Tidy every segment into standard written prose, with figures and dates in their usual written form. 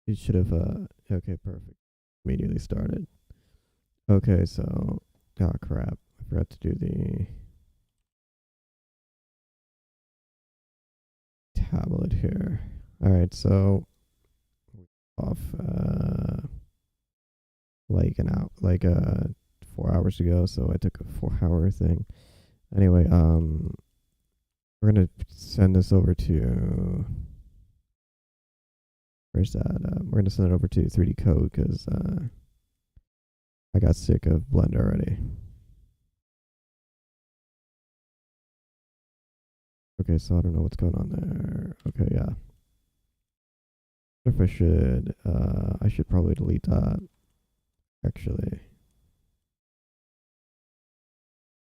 it should have, okay, perfect. Immediately started. Okay, so, oh crap. I forgot to do the tablet here. All right, so off, like an hour, like, 4 hours ago, so I took a 4 hour thing. Anyway, we're gonna send this over to, where's that? We're gonna send it over to 3D Code because I got sick of Blender already. Okay, so I don't know what's going on there. Okay, yeah. What if I should probably delete that, actually.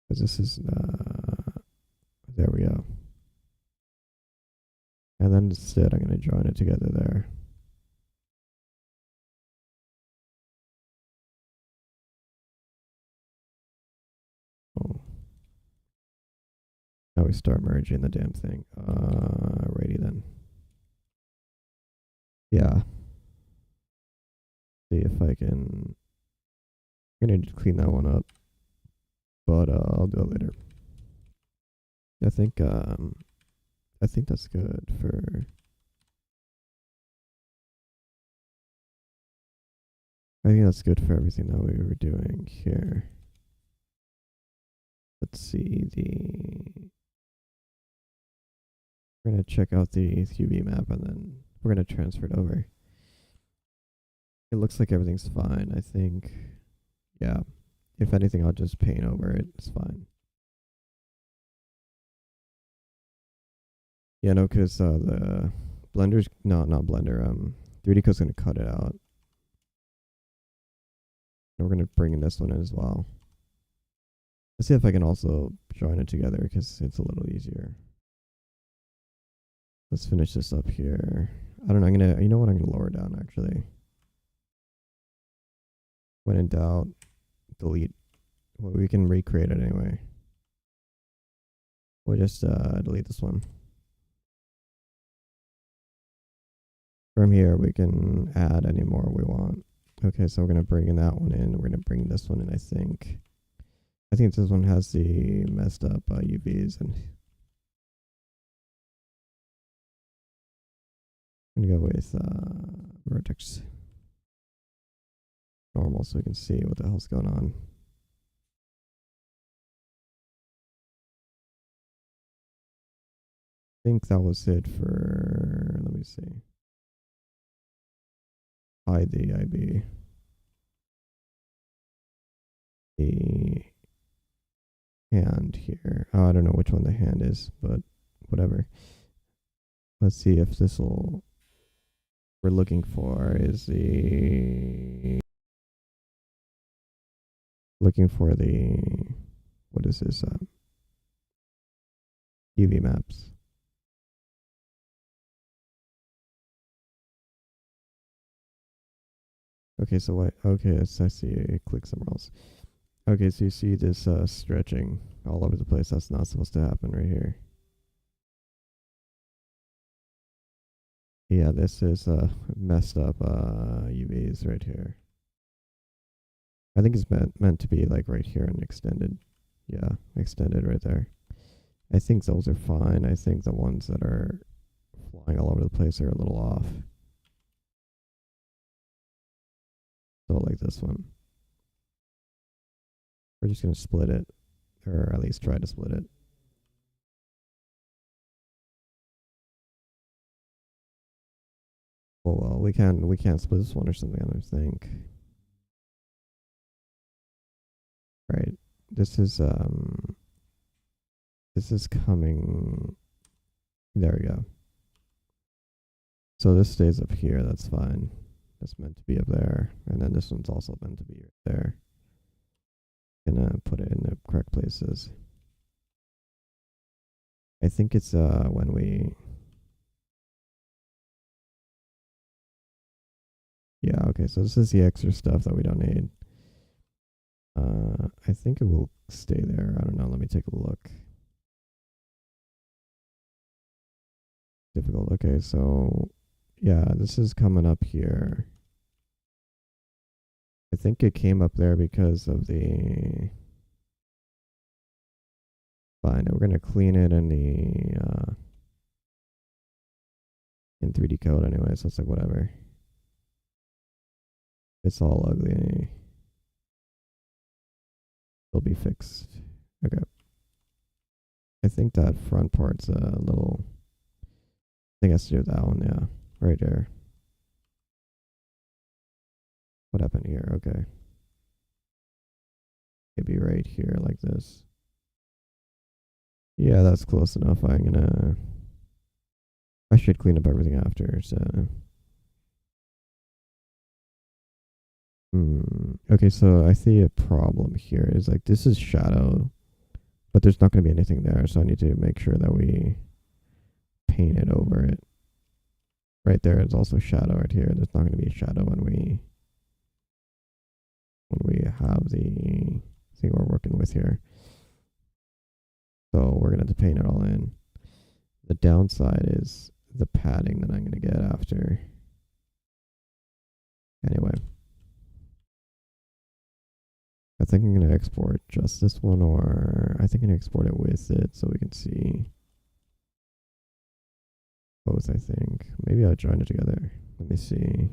Because this is, there we go. And then instead, I'm going to join it together there. Oh, now we start merging the damn thing. Righty then. Yeah. See if I can. I'm going to clean that one up, but I'll do it later. I think, I think that's good for. I think that's good for everything that we were doing here. Let's see the. We're gonna check out the UV map and then we're gonna transfer it over. It looks like everything's fine. I think, yeah. If anything, I'll just paint over it. It's fine. Yeah, no, because the Blender's not Blender. 3D Code's gonna cut it out. And we're gonna bring in this one in as well. Let's see if I can also join it together because it's a little easier. Let's finish this up here. I don't know. You know what? I'm gonna lower it down actually. When in doubt, delete. Well, we can recreate it anyway. We'll just delete this one. From here, we can add any more we want. Okay, so we're gonna bring in that one in. We're gonna bring this one in. I think. I think this one has the messed up UVs, and I'm gonna go with vertex normal so we can see what the hell's going on. I think that was it for. Let me see. Hide the IB. The hand here. Oh, I don't know which one the hand is, but whatever. Let's see if this will. We're looking for is the. Looking for the. What is this? UV maps. Okay, so what? Okay, so I see. Click somewhere else. Okay, so you see this stretching all over the place. That's not supposed to happen right here. Yeah, this is messed up UVs right here. I think it's meant to be like right here and extended. Yeah, extended right there. I think those are fine. I think the ones that are flying all over the place are a little off. So like this one. We're just gonna split it, or at least try to split it. Oh well, we can't split this one or something. I think. Right. This is this is coming. There we go. So this stays up here. That's fine. That's meant to be up there, and then this one's also meant to be right there. Gonna put it in the correct places. I think it's when we. Yeah. Okay. So this is the extra stuff that we don't need. I think it will stay there. I don't know. Let me take a look. Difficult. Okay, so Yeah, this is coming up here. I think it came up there because of the. Fine, we're gonna clean it in the in 3D code anyway, so it's like whatever. It's all ugly. It'll be fixed. Okay. I think that front part's a little. I think it has to do with that one. Yeah, right there. What happened here? Okay. Maybe right here, like this. Yeah, that's close enough. I should clean up everything after. So. Okay, so I see a problem here. Is like this is shadow, but there's not going to be anything there, so I need to make sure that we paint it over it. Right there is also shadow right here. There's not going to be a shadow when we have the thing we're working with here. So we're gonna have to paint it all in. The downside is the padding that I'm gonna get after. Anyway, I think I'm gonna export just this one, or I think I'm gonna export it with it so we can see both. I think maybe I'll join it together. Let me see.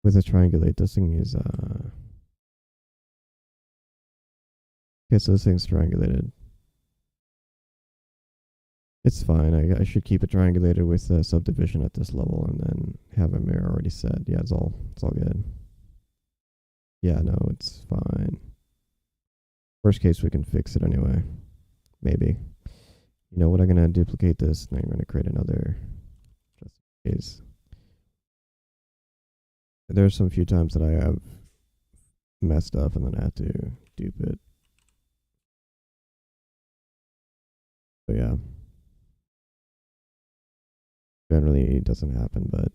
With a triangulate, this thing is okay. So this thing's triangulated. It's fine. I should keep it triangulated with a subdivision at this level, and then have a mirror already set. Yeah, it's all good. Yeah, no, it's fine. Worst case, we can fix it anyway. Maybe. You know what? I'm gonna duplicate this, and I'm gonna create another. Just in case. There's some few times that I have messed up, and then I had to dupe it. But yeah, generally it doesn't happen, but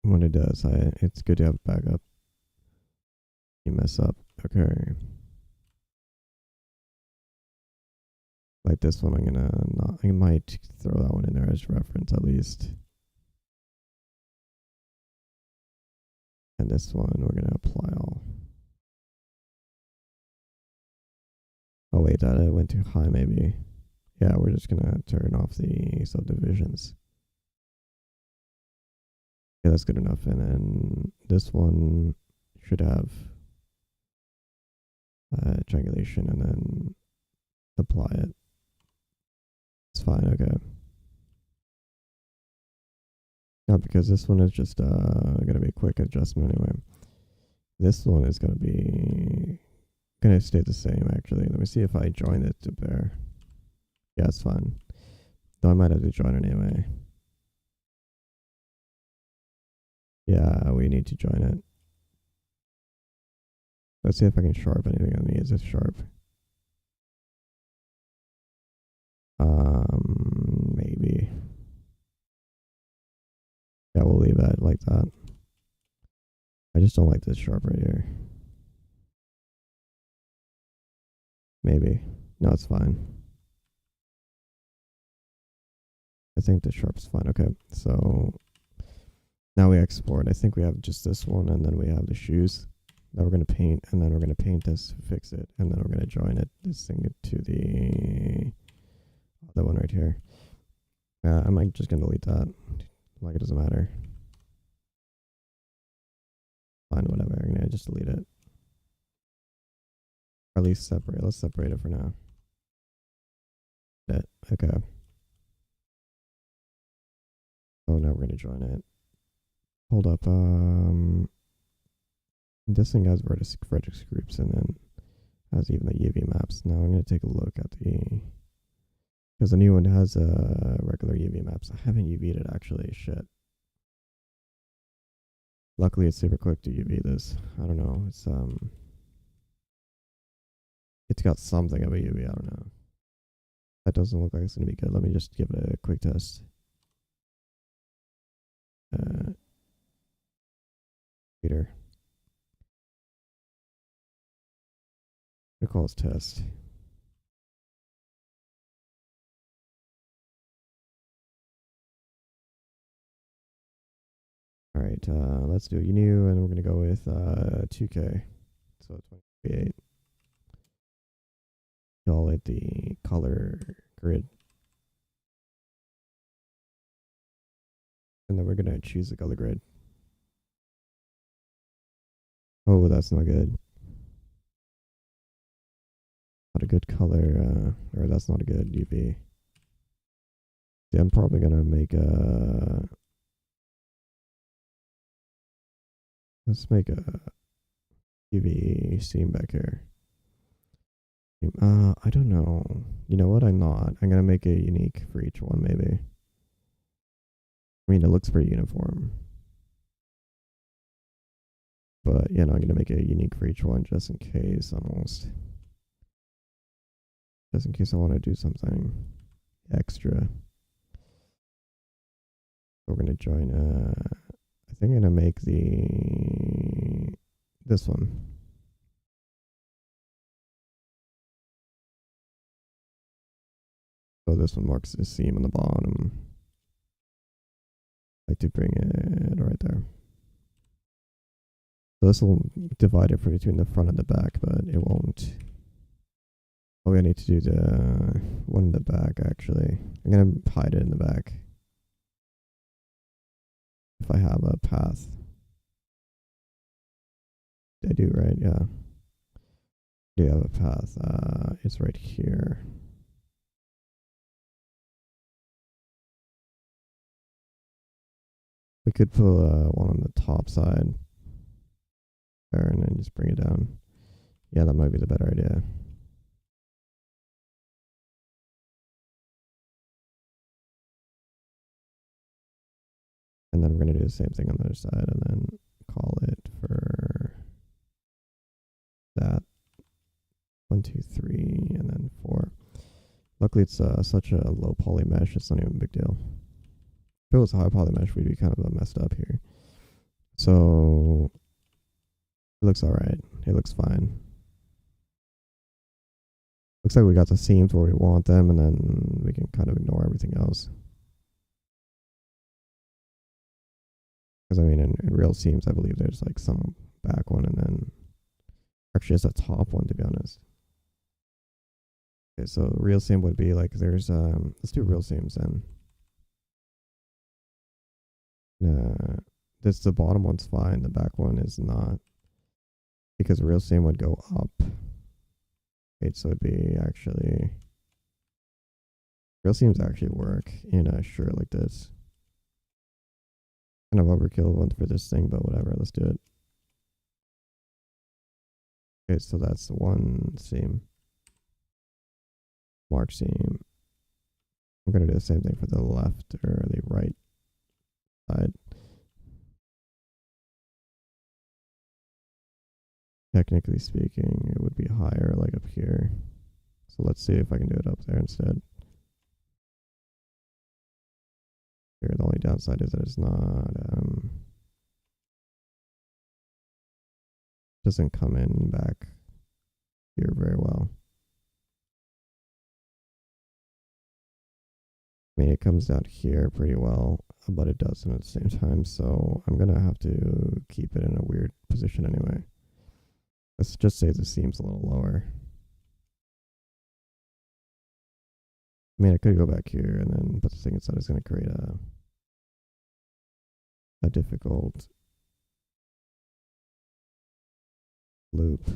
when it does, it's good to have a backup. You mess up, okay. Like this one, I'm gonna not. I might throw that one in there as reference at least. And this one, we're gonna apply all. Oh wait, that went too high maybe. Yeah, we're just gonna turn off the subdivisions. Yeah, that's good enough. And then this one should have triangulation and then apply it. It's fine, okay. Not because this one is just gonna be a quick adjustment anyway. This one is gonna stay the same actually. Let me see if I join it to there. Yeah, it's fine. Though I might have to join it anyway. Yeah, we need to join it. Let's see if I can sharp anything on me. Is it sharp? Maybe. Yeah, we'll leave that like that. I just don't like this sharp right here. Maybe. No, it's fine. I think the sharp's fine. Okay, so now we export. I think we have just this one, and then we have the shoes that we're going to paint, and then we're going to paint this, fix it, and then we're going to join it, this thing to the other one right here. I'm just going to delete that. Like it doesn't matter. Fine, whatever. I'm going to just delete it. Or at least separate. Let's separate it for now. Okay. Oh, now we're going to join it. Hold up. This thing has vertex groups and then has even the UV maps. Now I'm going to take a look at because the new one has regular UV maps. I haven't UV'd it actually. Shit. Luckily, it's super quick to UV this. I don't know. It's got something of a UV. I don't know. That doesn't look like it's gonna be good. Let me just give it a quick test. Peter. I'm gonna call this test. All right, let's do a new, and we're gonna go with 2K. So 2028. Call it the color grid, and then we're gonna choose the color grid. Oh, that's not good. Not a good color, or that's not a good UV. Yeah, I'm probably gonna make a. Let's make a UV seam back here. I don't know. You know what? I'm not. I'm gonna make a unique for each one, maybe. I mean, it looks pretty uniform. But, you know, I'm gonna make a unique for each one just in case, almost. Just in case I want to do something extra. We're gonna join, I think I'm gonna make this one. So this one marks the seam on the bottom. I like to bring it right there. So this will divide it between the front and the back, but it won't. Oh, I need to do the one in the back, actually. I'm going to hide it in the back. If I have a path. I do, right? Yeah. I do have a path. It's right here. We could put one on the top side there and then just bring it down. Yeah, that might be the better idea. And then we're going to do the same thing on the other side and then call it for that. 1, 2, 3, and then 4. Luckily, it's such a low poly mesh, it's not even a big deal. If it was a high poly mesh, we'd be kind of messed up here. So it looks alright. It looks fine. Looks like we got the seams where we want them, and then we can kind of ignore everything else. Because I mean, in real seams, I believe there's like some back one, and then actually it's a top one, to be honest. Okay, so real seam would be like there's let's do real seams then. This the bottom one's fine, the back one is not, because real seam would go up. Okay, so it'd be actually real seams actually work in a shirt like this. Kind of overkill one for this thing, but whatever, let's do it. Okay, so that's one seam. Mark seam. I'm gonna do the same thing for the left or the right side. Technically speaking, it would be higher, like up here. So let's see if I can do it up there instead. Here, the only downside is that it's not, doesn't come in back here very well. I mean, it comes out here pretty well, but it doesn't at the same time, so I'm gonna have to keep it in a weird position anyway. Let's just say the seam's a little lower. I mean, I could go back here and then, but the thing is that it's gonna create a difficult loop.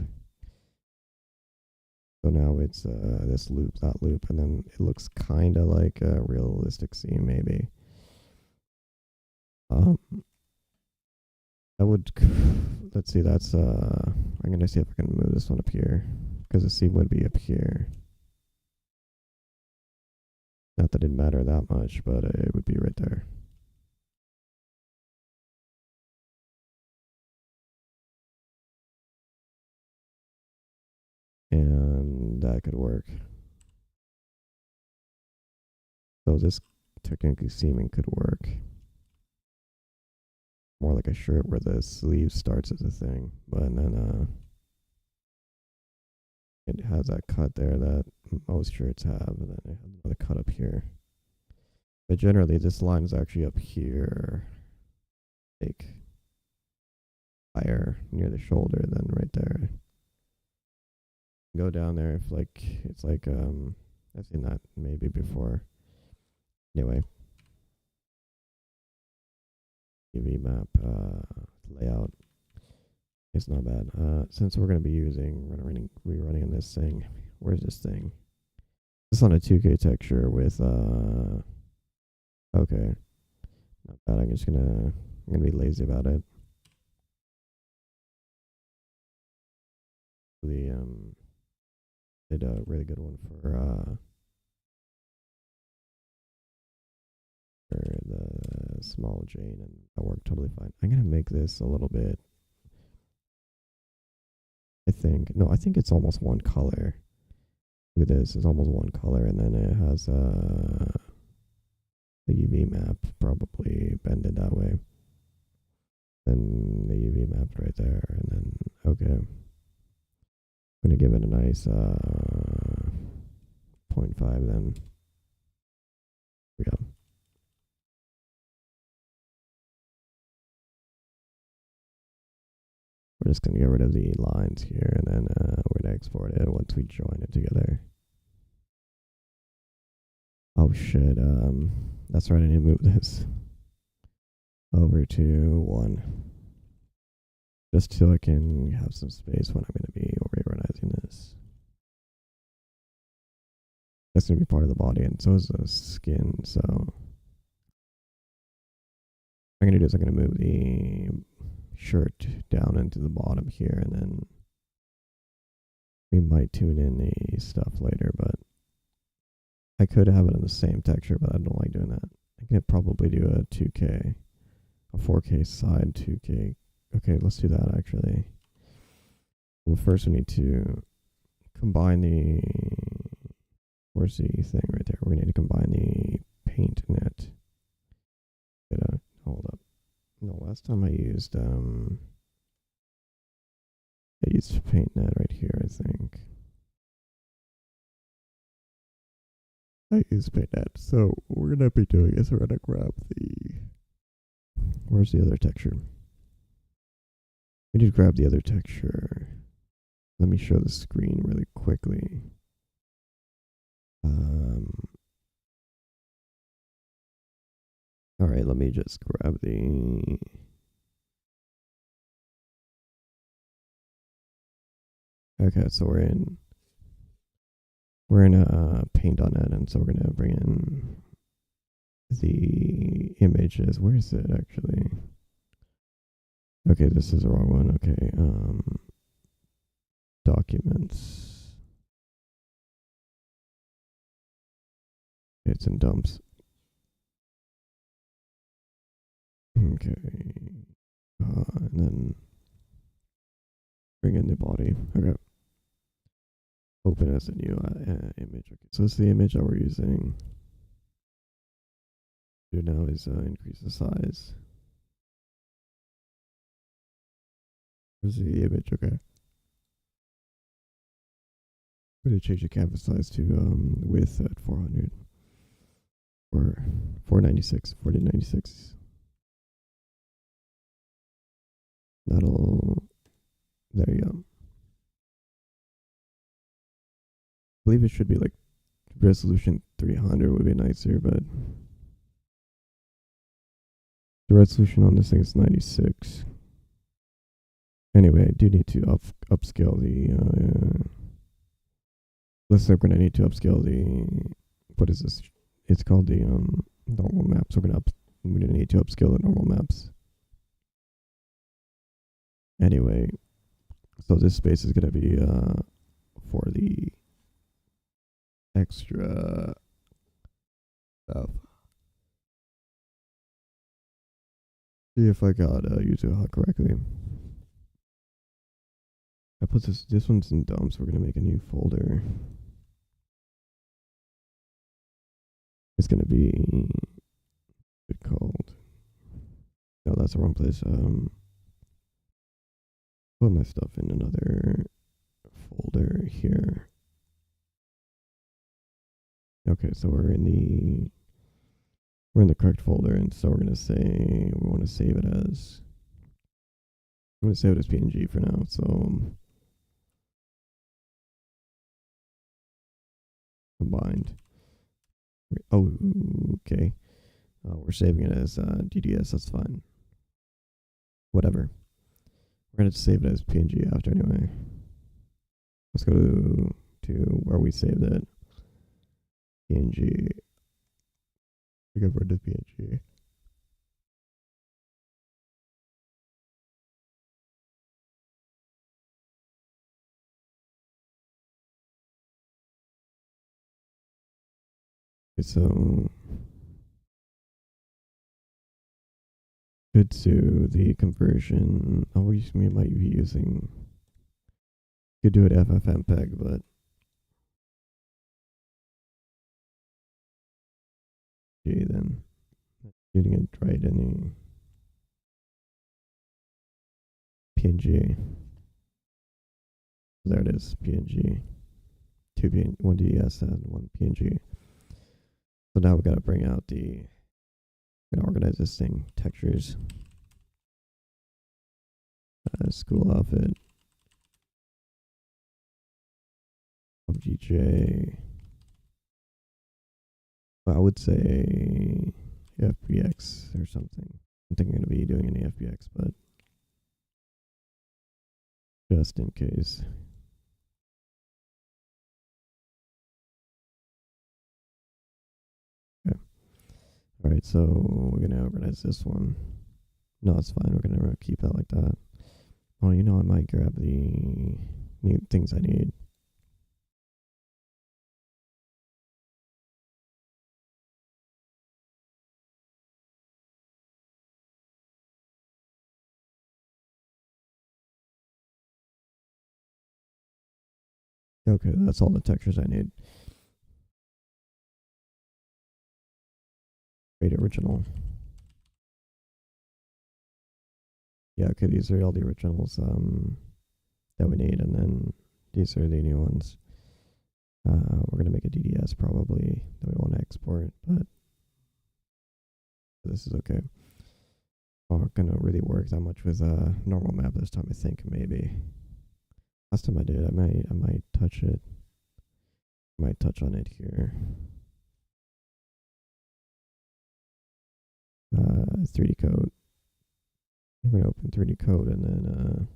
So now it's this loop, that loop, and then it looks kind of like a realistic seam, maybe. I would, let's see, that's, I'm going to see if I can move this one up here, because the seam would be up here. Not that it'd matter that much, but it would be right there. And that could work. So this technically seaming could work. More like a shirt where the sleeve starts as a thing, but then it has that cut there that most shirts have, and then it has another cut up here. But generally, this line is actually up here. Like, higher near the shoulder than right there. Go down there if like it's like I've seen that maybe before. Anyway, UV map layout is not bad. Since we're gonna be rerunning this thing. Where's this thing? It's on a 2K texture with okay, not bad. I'm gonna be lazy about it. The did a really good one for the small Jane, and that worked totally fine. I'm gonna make this a little bit. I think it's almost one color. Look at this, it's almost one color, and then it has the UV map probably bended that way. Then the UV map right there, and then okay. I'm gonna give it a nice 0.5 then. Here we go. We're just gonna get rid of the lines here, and then we're gonna export it once we join it together. Oh shit, that's right, I need to move this over to 1. Just so I can have some space when I'm gonna be reorganizing this. That's gonna be part of the body, and so is the skin, so what I'm gonna do is I'm gonna move the shirt down into the bottom here, and then we might tune in the stuff later, but I could have it in the same texture, but I don't like doing that. I can probably do a 2K, a 4K side 2K. Okay, let's do that actually. Well, first we need to combine the, where's the thing right there? We need to combine the paint net. Hold up. No, last time I used paint net right here, I think. I used paint net, so what we're gonna be doing is we're gonna grab the, where's the other texture? We need to grab the other texture. Let me show the screen really quickly. All right, let me just grab the. Okay, so we're in paint on it, and so we're gonna bring in the images. Where is it actually? Okay, this is the wrong one. Okay, documents. It's in dumps. Okay, and then bring in the body. Okay. Open as a new image. Okay, so it's the image that we're using. Do now is increase the size. Where's the image? Okay. I'm going to change the canvas size to width at 400 or 496, 4096. There you go. I believe it should be like resolution 300 would be nicer, but the resolution on this thing is 96. Anyway, I do need to upscale the. Let's say we're gonna need to upscale the. What is this? It's called the normal maps. We're gonna need to upscale the normal maps. Anyway, so this space is gonna be for the extra stuff. See if I got yuzuha correctly. I put this one's in dumps. We're gonna make a new folder. It's gonna be called. No, that's the wrong place. Put my stuff in another folder here. Okay, so we're in the correct folder, and so we're gonna say we want to save it as I'm gonna save it as PNG for now. So combined. Oh, okay. We're saving it as DDS. That's fine. Whatever. We're gonna save it as PNG after anyway. Let's go to where we saved it. PNG. We get rid of PNG. Okay, so good to the conversion. We might be using. Could do it FFmpeg, but G then. Getting it right in the PNG. There it is, PNG. One DES and one PNG. So now we got to bring out the. Gonna organize this thing. Textures. School outfit. OBJ. I would say FBX or something. I'm thinking I'm gonna be doing any FBX, but just in case. Okay. All right, so we're gonna organize this one. No, it's fine. We're gonna keep that like that. Well, you know, I might grab the new things I need. Okay, that's all the textures I need. Create original. Yeah, okay, these are all the originals that we need, and then these are the new ones. We're gonna make a DDS probably that we want to export, but this is okay. Not gonna really work that much with a normal map this time. I think maybe. Last time I did, I might touch it. Might touch on it here. 3D code. We're gonna open 3D code and then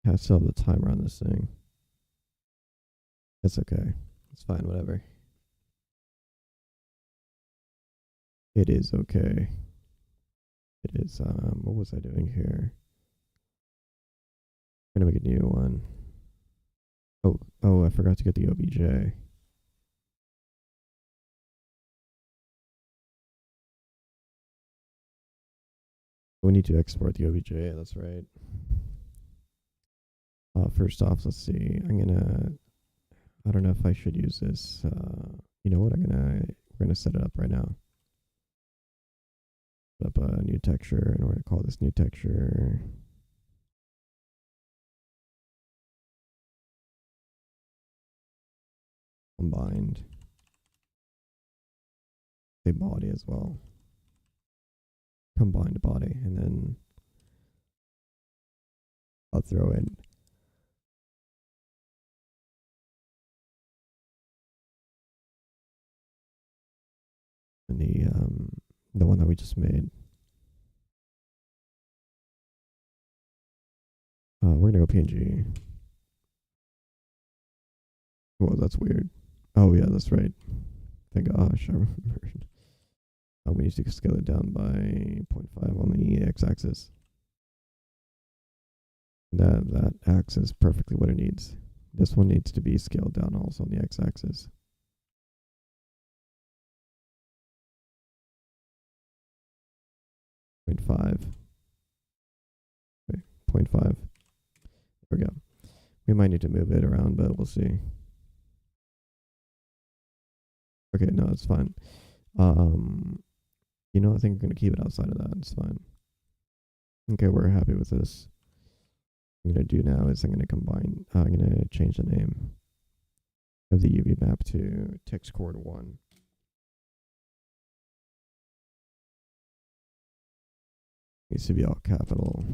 I still have the timer on this thing. It's okay. It's fine, whatever. It is okay. It is, what was I doing here? I'm gonna make a new one. Oh, I forgot to get the OBJ. We need to export the OBJ, that's right. First off, let's see. I don't know if I should use this. You know what? We're gonna set it up right now. Set up a new texture, and we're gonna call this new texture. Combined. Say body as well. Combined body, and then I'll throw in the one that we just made. We're gonna go PNG. Whoa, that's weird. Oh yeah, that's right. Thank gosh, I remembered. We need to scale it down by 0.5 on the x-axis. That acts as perfectly what it needs. This one needs to be scaled down also on the x-axis. 0.5. Okay, 0.5. There we go. We might need to move it around, but we'll see. Okay, no, it's fine. You know, I think I'm gonna keep it outside of that. It's fine. Okay, we're happy with this. What I'm gonna do now is I'm gonna change the name. of the UV map to text chord 1. Needs to be all capital.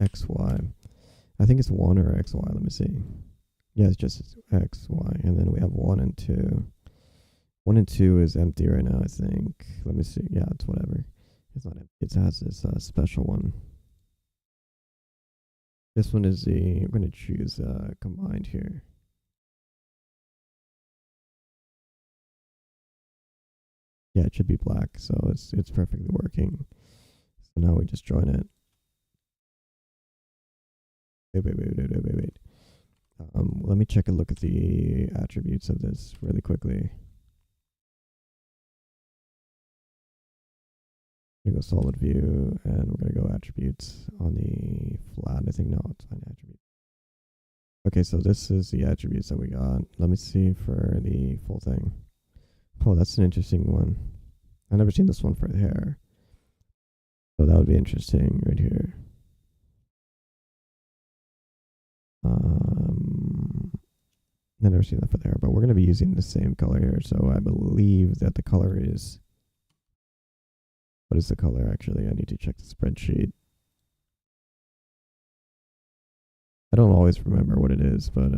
XY. I think it's 1 or XY. Let me see. Yeah, it's just XY. And then we have 1 and 2. 1 and 2 is empty right now, I think. Let me see. Yeah, it's whatever. It's not empty. It has this special one. This one is the, I'm going to choose combined here. Yeah, it should be black, so it's perfectly working. So now we just join it. Wait. Let me check a look at the attributes of this really quickly. I'm going to go solid view, and we're going to go attributes on the flat. I think, no, it's on attribute. Okay, so this is the attributes that we got. Let me see for the full thing. Oh, that's an interesting one. I've never seen this one for the hair. So that would be interesting right here. I've never seen that for the hair, but we're going to be using the same color here. So I believe that the color is, what is the color actually? I need to check the spreadsheet. I don't always remember what it is, but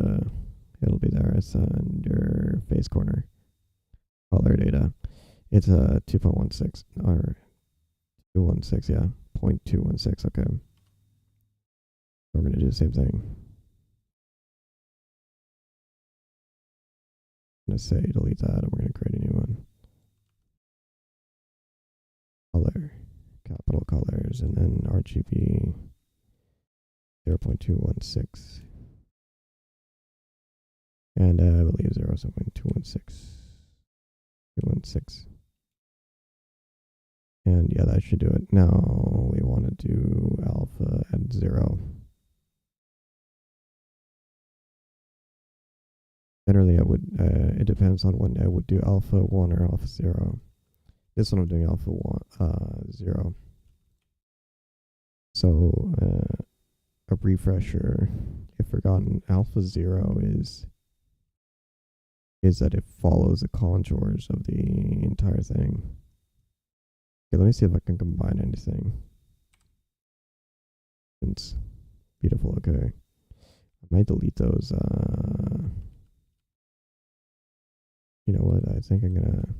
it'll be there. It's under face corner color data. It's a 2.16 or 216, yeah, 0.216. Okay, we're gonna do the same thing. I'm gonna say delete that, and we're gonna create a new one. Color, capital colors, and then RGB 0.216, and I believe 0.216. And yeah, that should do it. Now we want to do alpha at 0. Generally, I would, it depends on when I would do alpha 1 or alpha 0. This one I'm doing alpha 0. So a refresher, if forgotten, alpha 0 is that it follows the contours of the entire thing. Okay, let me see if I can combine anything. It's beautiful. Okay, I might delete those. You know what? I think I'm gonna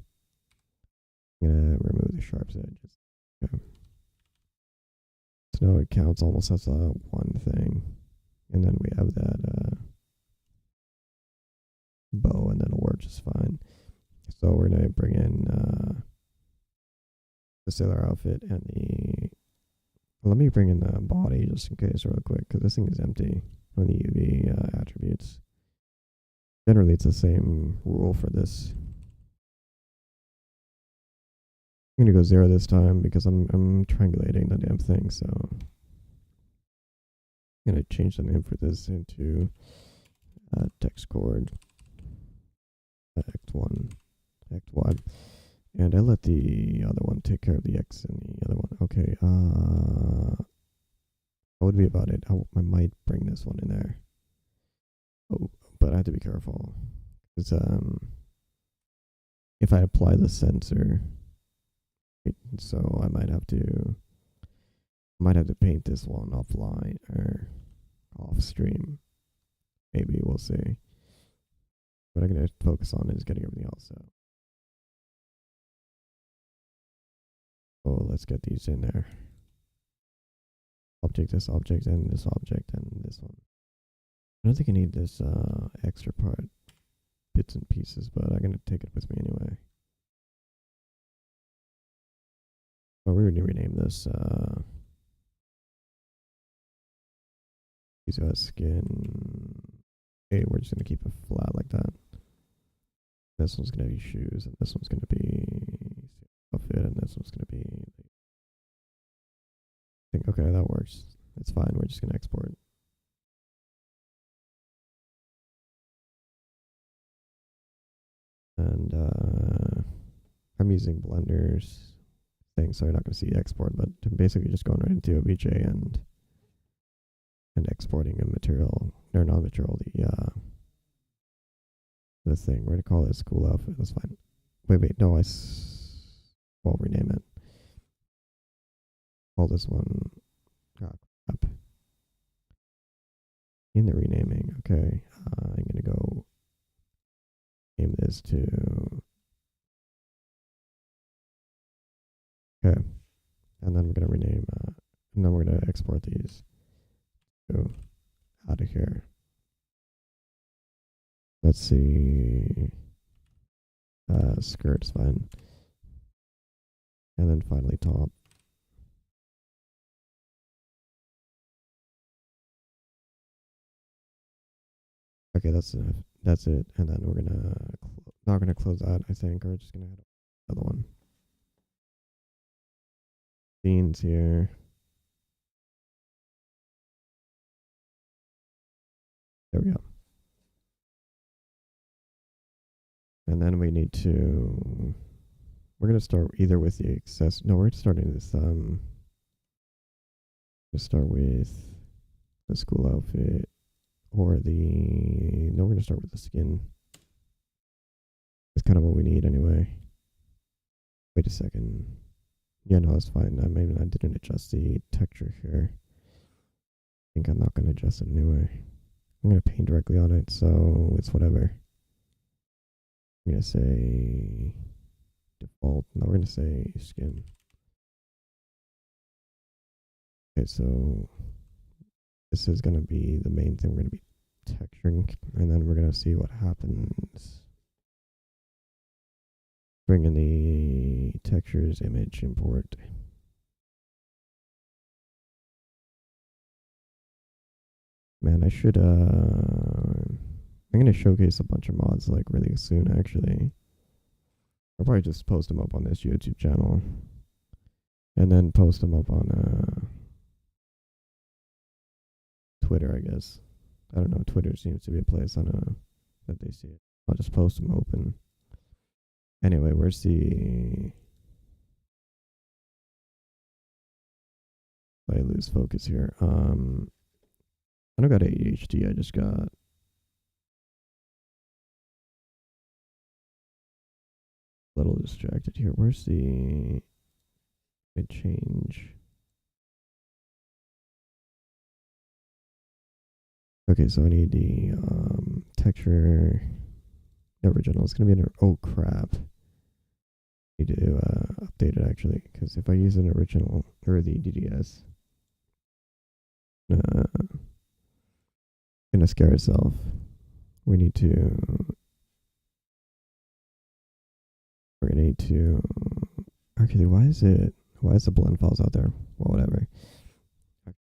remove the sharps edges. Okay. So now it counts almost as one thing, and then we have that bow, and then it'll work just fine. So we're gonna bring in the sailor outfit and the. Let me bring in the body just in case, real quick, because this thing is empty on the UV attributes. Generally, it's the same rule for this. I'm gonna go 0 this time because I'm triangulating the damn thing. So I'm gonna change the name for this into text chord x1, xy, and I let the other one take care of the x and the other one. Okay, what would be about it? I might bring this one in there. Oh, but I have to be careful because if I apply the sensor, so I might have to paint this one offline or off stream. Maybe we'll see. What I'm gonna focus on is getting everything else out. Oh, let's get these in there. Object, this object, and this object, and this one. I don't think I need this extra part, bits and pieces, but I'm gonna take it with me anyway. Oh, we're gonna rename this yuzuha skin. Okay, we're just gonna keep it flat like that. This one's gonna be shoes, and this one's gonna be outfit, and this one's gonna be. I think okay, that works. It's fine. We're just gonna export. And I'm using Blender's thing, so you're not gonna see export, but basically just going right into OBJ and exporting a material or non-material, this thing. We're gonna call it school outfit. That's fine. Wait, no, we'll rename it. Call this one. Oh, crap. In the renaming, okay. I'm gonna go name this to. Okay, and then we're gonna rename. And then we're gonna export these to out of here. Let's see. Skirt's fine. And then finally top. Okay, that's enough. That's it. And then we're gonna not gonna close that. I think we're just gonna add another one. Beans here. There we go. And then we need to. We're gonna start either with the access. No, we're starting this. Let's start with the school outfit or the. No, we're gonna start with the skin. It's kind of what we need anyway. Wait a second. Yeah, no, that's fine. I didn't adjust the texture here. I think I'm not gonna adjust it anyway. I'm gonna paint directly on it, so it's whatever. I'm gonna say default. No, we're gonna say skin. Okay, so this is gonna be the main thing we're gonna be texturing, and then we're gonna see what happens. Bring in the textures image import. Man, I should I'm gonna showcase a bunch of mods like really soon actually. I'll probably just post them up on this YouTube channel. And then post them up on Twitter, I guess. I don't know, Twitter seems to be a place on that they see it. I'll just post them open. Anyway, where's the I lose focus here. I don't got ADHD, I just got a little distracted here. Where's the mid change? Okay, so I need the texture original. It's gonna be an oh crap. Need to update it actually, because if I use an original or the DDS, gonna scare itself. We need to. We're gonna need to. Actually, why is the blend files out there? Well, whatever.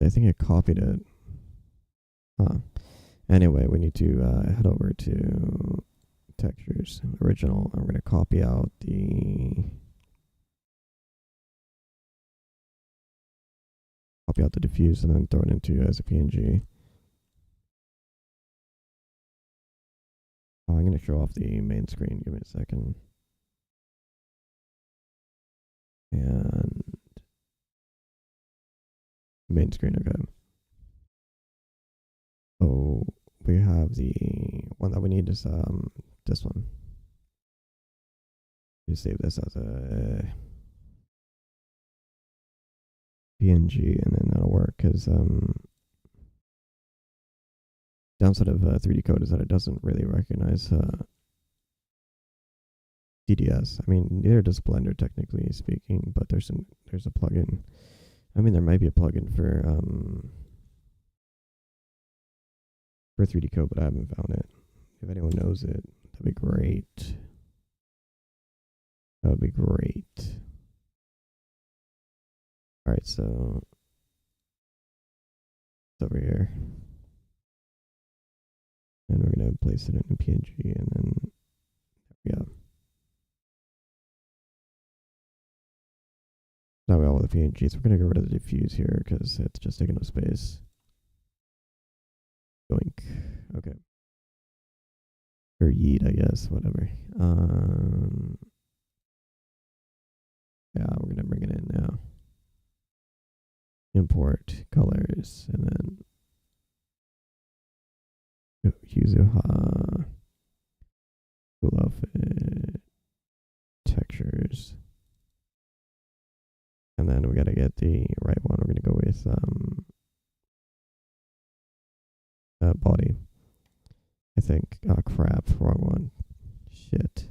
I think I copied it. Huh. Anyway, we need to head over to textures original. I'm gonna copy out the diffuse and then throw it into as a PNG. I'm gonna show off the main screen. Give me a second. And main screen, okay. Oh, we have the one that we need is this one. You save this as a PNG and then that'll work because downside of 3D code is that it doesn't really recognize DDS. I mean, neither does Blender technically speaking, but there's a plugin. I mean, there might be a plugin for 3D code, but I haven't found it. If anyone knows it, that'd be great. That would be great. All right, so it's over here, and we're gonna place it in a PNG, and then there we go. Now we got all the PNGs. We're gonna get rid of the diffuse here because it's just taking up space. Yoink. Okay. Or yeet, I guess. Whatever. Yeah, we're gonna bring it in now. Import colors and then yuzuha. And then we gotta get the right one. We're gonna go with body. I think. Oh crap, wrong one. Shit.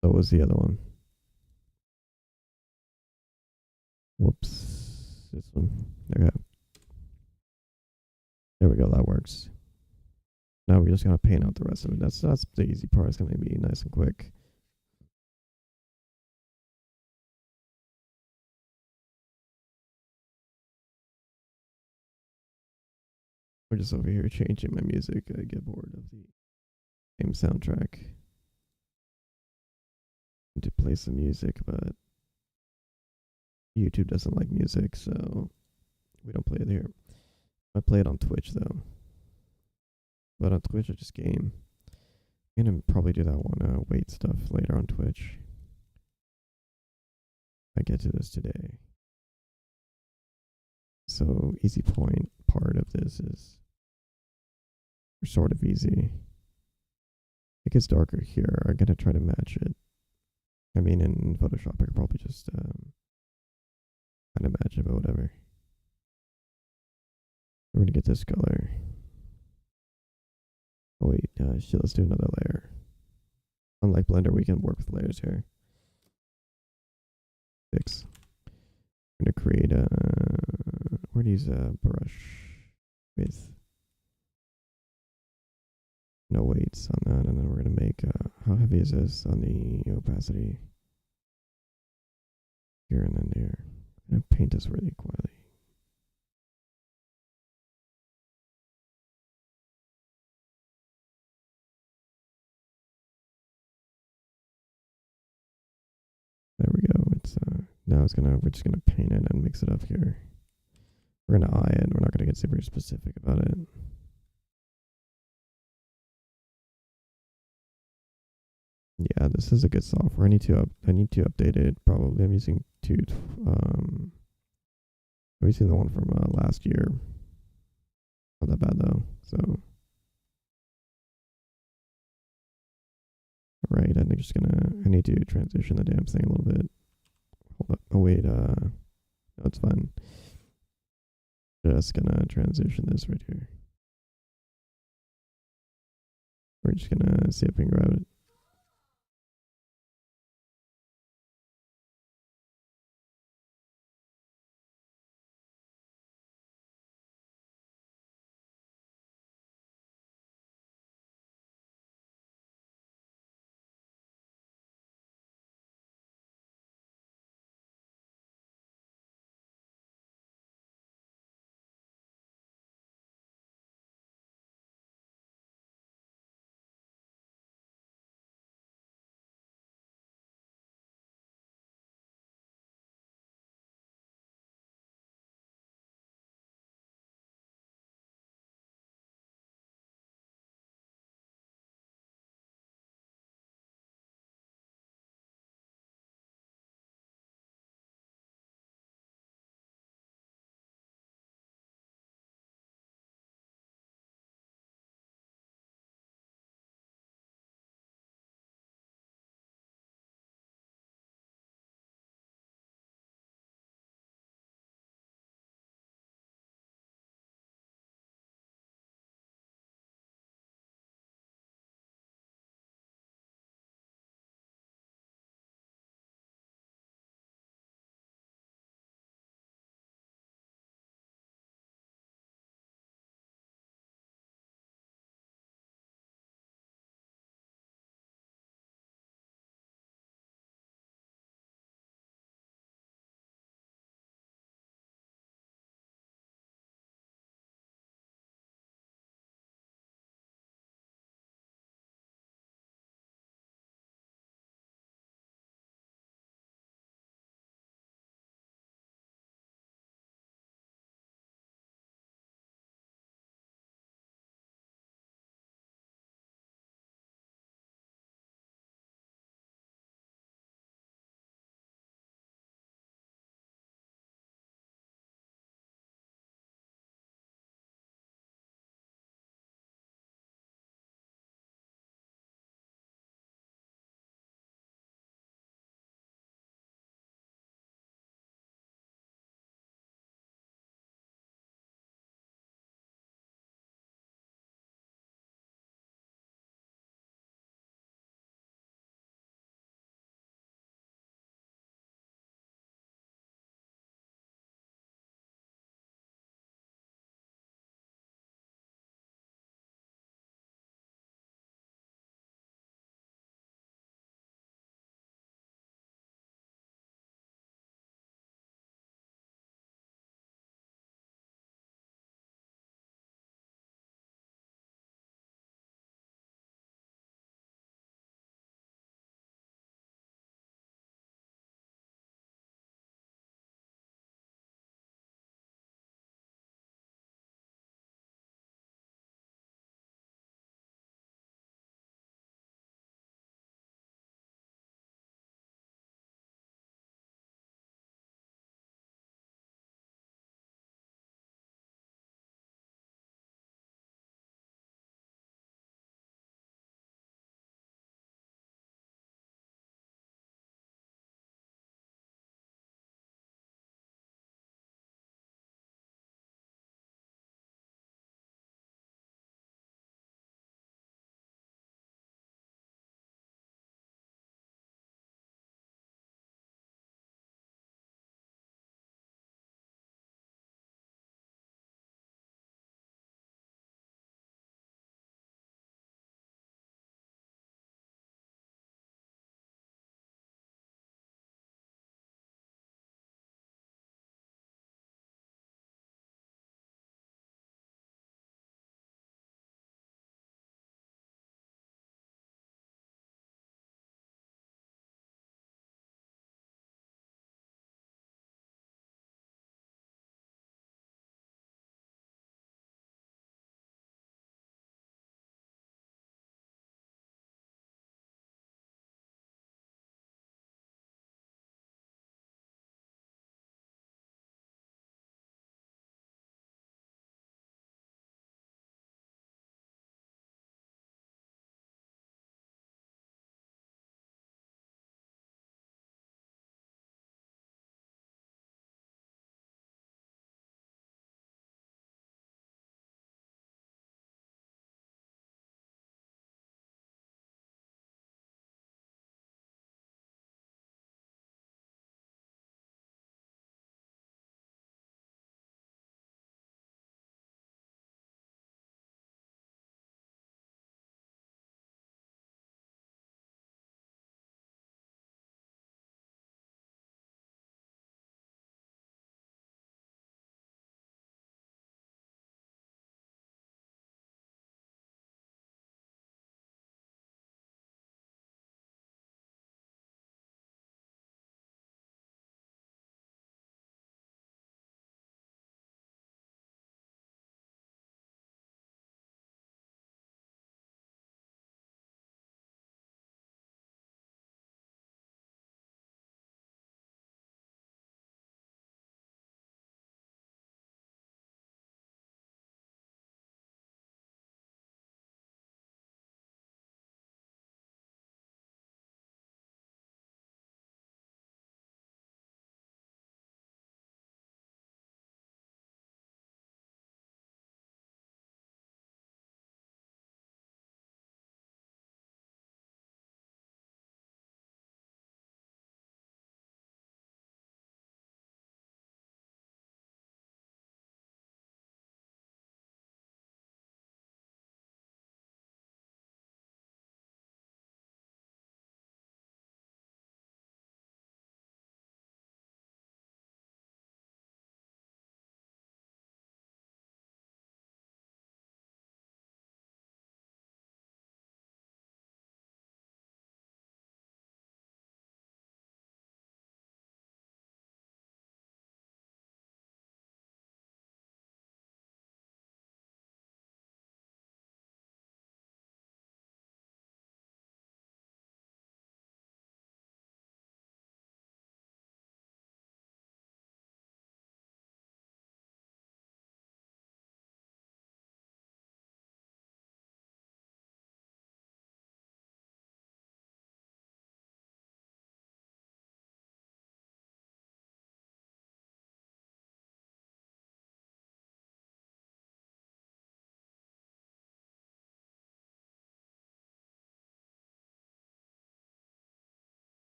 What was the other one? Whoops. This one. Okay. There we go. That works. Now we're just gonna paint out the rest of it. That's the easy part. It's gonna be nice and quick. We're just over here changing my music. I get bored of the same soundtrack. To play some music, but YouTube doesn't like music, so we don't play it here. I play it on Twitch though. But on Twitch I just game. I'm gonna probably do that one weight stuff later on Twitch. I get to this today. So easy point part of this is sort of easy. It gets darker here. I'm gonna try to match it. I mean, in Photoshop, I could probably just kind of match it, but whatever. We're gonna get this color. Oh wait, shit, let's do another layer. Unlike Blender, we can work with layers here. 6. I'm gonna create a, we're gonna use a brush with no weights on that, and then we're gonna make, how heavy is this on the opacity? Here and then there. I'm gonna paint this really quietly. There we go. It's now we're just gonna paint it and mix it up here. We're gonna eye it. We're not gonna get super specific about it. Yeah, this is a good software. I need to update it. Probably I'm using I'm using the one from last year. Not that bad though. So right, I'm just gonna I need to transition the damn thing a little bit. Hold up. Oh wait, no, it's fine. Just gonna transition this right here. We're just gonna see if we can grab it.